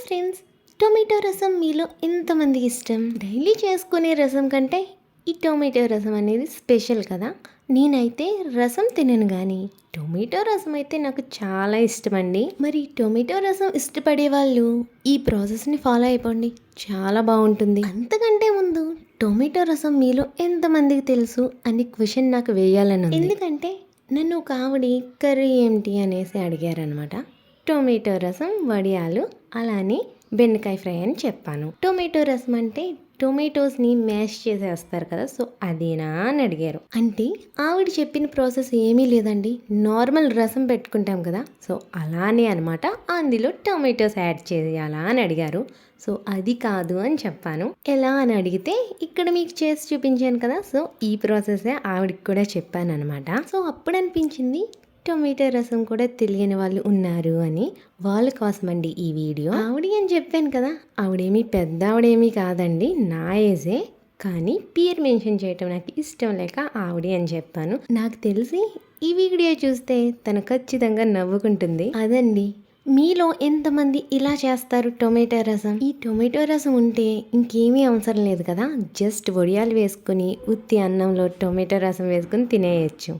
Friends, tomato రసం మీలో ఎంతమందికి ఇష్టం? డైలీ చేసుకునే రసం కంటే ఈ టొమాటో రసం అనేది స్పెషల్ కదా. నేనైతే రసం తినను కానీ టొమాటో రసం అయితే నాకు చాలా ఇష్టం అండి. మరి టొమాటో రసం ఇష్టపడే వాళ్ళు ఈ ప్రాసెస్ని ఫాలో అయిపోండి, చాలా బాగుంటుంది. అంతకంటే ముందు టొమాటో రసం మీలో ఎంతమందికి తెలుసు అని క్వశ్చన్ నాకు వేయాలని ఉంది. ఎందుకంటే నన్ను ఒక ఆవిడ కర్రీ ఏంటి అనేసి అడిగారనమాట. టొమాటో రసం, వడియాలు, అలానే బెండకాయ ఫ్రై అని చెప్పాను. టొమాటో రసం అంటే టొమాటోస్ని మ్యాష్ చేసేస్తారు కదా, సో అదేనా అని అడిగారు. అంటే ఆవిడ చెప్పిన ప్రాసెస్ ఏమీ లేదండి, నార్మల్ రసం పెట్టుకుంటాం కదా, సో అలానే అనమాట. అందులో టొమాటోస్ యాడ్ చేయాలా అని అడిగారు. సో అది కాదు అని చెప్పాను. ఎలా అని అడిగితే ఇక్కడ మీకు చేసి చూపించాను కదా, సో ఈ ప్రాసెసే ఆవిడకి కూడా చెప్పాను అనమాట. సో అప్పుడు అనిపించింది టొమాటో రసం కూడా తెలియని వాళ్ళు ఉన్నారు అని. వాళ్ళ కోసమండి ఈ వీడియో. ఆవిడ అని చెప్పాను కదా, ఆవిడేమీ పెద్ద ఆవిడేమీ కాదండి, నా ఏజే. కానీ పేరు మెన్షన్ చేయటం నాకు ఇష్టం లేక ఆవిడ అని చెప్పాను. నాకు తెలిసి ఈ వీడియో చూస్తే తను ఖచ్చితంగా నవ్వుకుంటుంది. అదండి, మీలో ఎంతమంది ఇలా చేస్తారు టొమాటో రసం? ఈ టొమాటో రసం ఉంటే ఇంకేమీ అవసరం లేదు కదా, జస్ట్ వడియాలు వేసుకుని ఉత్తి అన్నంలో టొమాటో రసం వేసుకుని తినేయచ్చు.